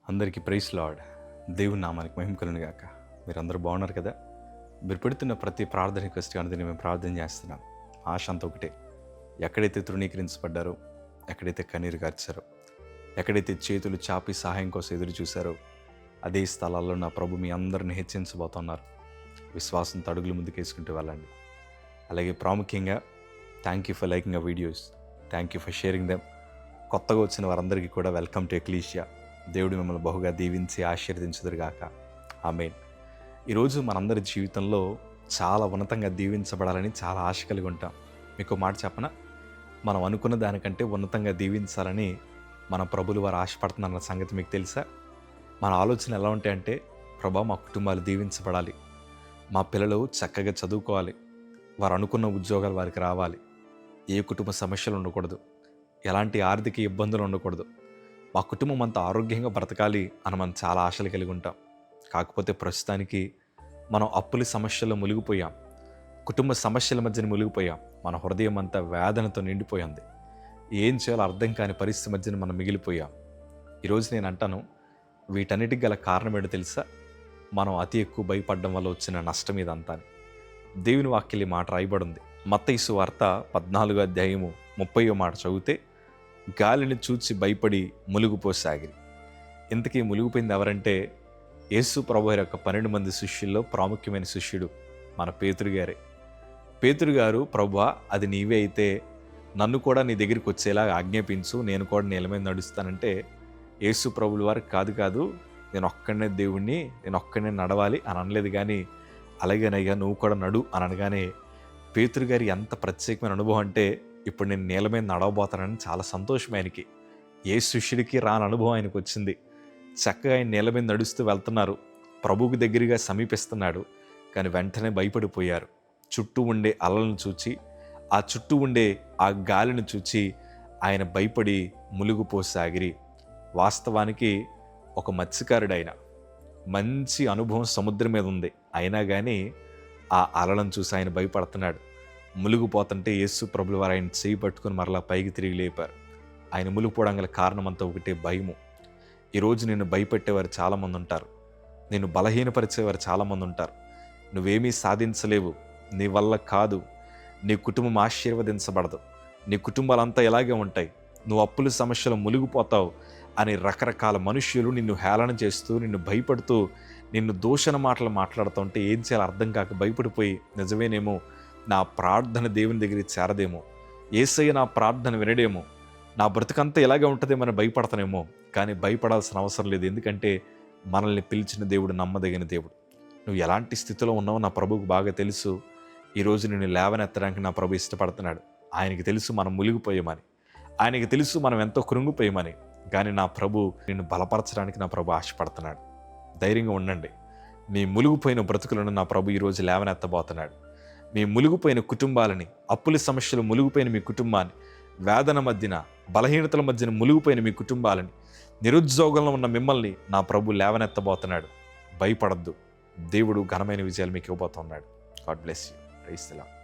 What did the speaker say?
అందరికీ praise lord. దేవుని నామానికి మహిమ కలుగును గాక. మీరందరూ బాగున్నారు కదా? మీరు పెడుతున్న ప్రతి ప్రార్థన రిక్వెస్ట్ అనేది మేము ప్రార్థన చేస్తున్నాం. ఆశ అంతా ఒకటే, ఎక్కడైతే తృణీకరించబడ్డారో, ఎక్కడైతే కన్నీరు గార్చారో, ఎక్కడైతే చేతులు చాపి సహాయం కోసం ఎదురు చూశారో, అదే స్థలాల్లో నా ప్రభు మీ అందరిని హెచ్చించబోతున్నారు. విశ్వాసంతో అడుగులు ముందుకేసుకుంటూ వెళ్ళండి. అలాగే ప్రాముఖ్యంగా thank you for liking a videos, thank you for sharing them. కొత్తగా వచ్చిన వారందరికీ కూడా వెల్కమ్ టు ఎక్లీషియా. దేవుడు మిమ్మల్ని బహుగా దీవించి ఆశీర్వదించుదురుగాక. ఆమేన్. ఈరోజు మనందరి జీవితంలో చాలా ఉన్నతంగా దీవించబడాలని చాలా ఆశ కలిగి ఉంటాం. మీకు మాట చెప్పనా, మనం అనుకున్న దానికంటే ఉన్నతంగా దీవించాలని మన ప్రభులు వారు ఆశపడుతున్నారన్న సంగతి మీకు తెలుసా? మన ఆలోచన ఎలా ఉంటాయంటే, ప్రభా మా కుటుంబాలు దీవించబడాలి, మా పిల్లలు చక్కగా చదువుకోవాలి, వారు అనుకున్న ఉద్యోగాలు వారికి రావాలి, ఏ కుటుంబ సమస్యలు ఉండకూడదు, ఎలాంటి ఆర్థిక ఇబ్బందులు ఉండకూడదు, మా కుటుంబం అంతా ఆరోగ్యంగా బ్రతకాలి అని మనం చాలా ఆశలు కలిగి ఉంటాం. కాకపోతే ప్రస్తుతానికి మనం అప్పుల సమస్యల్లో మునిగిపోయాం, కుటుంబ సమస్యల మధ్యన మునిగిపోయాం, మన హృదయం అంతా వేదనతో నిండిపోయింది. ఏం చేయాలో అర్థం కాని పరిస్థితి మధ్యన మనం మిగిలిపోయాం. ఈరోజు నేను అంటాను, వీటన్నిటికి గల కారణం ఏంటో తెలుసా? మనం అతి ఎక్కువ భయపడడం వల్ల వచ్చిన నష్టం ఇదంతా. దేవుని వాక్యం మాట రాయబడి ఉంది. మత్తయి సువార్త 14వ అధ్యాయము 30వ మాట చదివితే, గాలిని చూచి భయపడి మునిగిపోసాగిరి. ఇంతకీ మునిగిపోయింది ఎవరంటే, యేసు ప్రభు యొక్క 12 మంది శిష్యుల్లో ప్రాముఖ్యమైన శిష్యుడు మన పేతురు గారే. పేతురు గారు, ప్రభువా అది నీవే అయితే నన్ను కూడా నీ దగ్గరికి వచ్చేలా ఆజ్ఞాపించు, నేను కూడా నీళ్ళ మీద నడుస్తానంటే, యేసు ప్రభుల వారు కాదు నేను ఒక్కడనే దేవుణ్ణి, నేను ఒక్కడనే నడవాలి అని అనలేదు. కానీ అలాగేనయ్యా నువ్వు కూడా నడు అని అనగానే పేతురు గారి ఎంత ప్రత్యేకమైన అనుభవం అంటే, ఇప్పుడు నేను నీళ్ళ మీద నడవబోతానని చాలా సంతోషం ఆయనకి. ఏ శిష్యుడికి రాని అనుభవం ఆయనకు వచ్చింది. చక్కగా ఆయన నీళ్ళ మీద నడుస్తూ వెళ్తున్నారు, ప్రభువుకి దగ్గరగా సమీపిస్తున్నాడు. కానీ వెంటనే భయపడిపోయారు. చుట్టూ ఉండే అలలను చూచి, ఆ చుట్టూ ఉండే ఆ గాలిని చూచి ఆయన భయపడి మునిగిపోసాగిరి. వాస్తవానికి ఒక మత్స్యకారుడు ఆయన, మంచి అనుభవం సముద్రం మీద ఉంది, అయినా కానీ ఆ అలలను చూసి ఆయన భయపడుతున్నాడు. మునిగిపోతుంటే యేసు ప్రభుల వారు ఆయన చేయి పట్టుకుని మరలా పైకి తిరిగి లేపారు. ఆయన మునిగిపోవడం గల కారణం అంతా ఒకటే, భయము. ఈరోజు నిన్ను భయపెట్టేవారు చాలామంది ఉంటారు, నిన్ను బలహీనపరిచేవారు చాలామంది ఉంటారు. నువ్వేమీ సాధించలేవు, నీ వల్ల కాదు, నీ కుటుంబం ఆశీర్వదించబడదు, నీ కుటుంబాలంతా ఇలాగే ఉంటాయి, నువ్వు అప్పుల సమస్యలు మునిగిపోతావు అని రకరకాల మనుష్యులు నిన్ను హేళన చేస్తూ, నిన్ను భయపడుతూ, నిన్ను దూషణ మాటలు మాట్లాడుతూ ఉంటే ఏం చేయాలో అర్థం కాక భయపడిపోయి, నిజమేనేమో నా ప్రార్థన దేవుని దగ్గరికి చేరదేమో, యేసయ్య నా ప్రార్థన వినడేమో, నా బ్రతుకంతా ఇలాగే ఉంటుందేమో అని భయపడతానేమో. కానీ భయపడాల్సిన అవసరం లేదు, ఎందుకంటే మనల్ని పిలిచిన దేవుడు నమ్మదగిన దేవుడు. నువ్వు ఎలాంటి స్థితిలో ఉన్నావో నా ప్రభువుకు బాగా తెలుసు. ఈరోజు నిన్ను లేవనెత్తడానికి నా ప్రభు ఇష్టపడుతున్నాడు. ఆయనకి తెలుసు మనం మునిగిపోయామని, ఆయనకి తెలుసు మనం ఎంతో కృంగిపోయామని. కానీ నా ప్రభు నిన్ను బలపరచడానికి నా ప్రభు ఆశపడుతున్నాడు. ధైర్యంగా ఉండండి. మీ మునిగిపోయిన బ్రతుకులను నా ప్రభు ఈరోజు లేవనెత్తబోతున్నాడు. మీ మునిగిపోయిన కుటుంబాలని, అప్పుల సమస్యలు మునిగిపోయిన మీ కుటుంబాన్ని, వేదన మధ్యన, బలహీనతల మధ్యన మునిగిపోయిన మీ కుటుంబాలని, నిరుద్యోగంలో ఉన్న మిమ్మల్ని నా ప్రభు లేవనెత్తబోతున్నాడు. భయపడద్దు, దేవుడు ఘనమైన విజయాలు మీకు ఇవ్వబోతున్నాడు. God bless you. Praise the lord.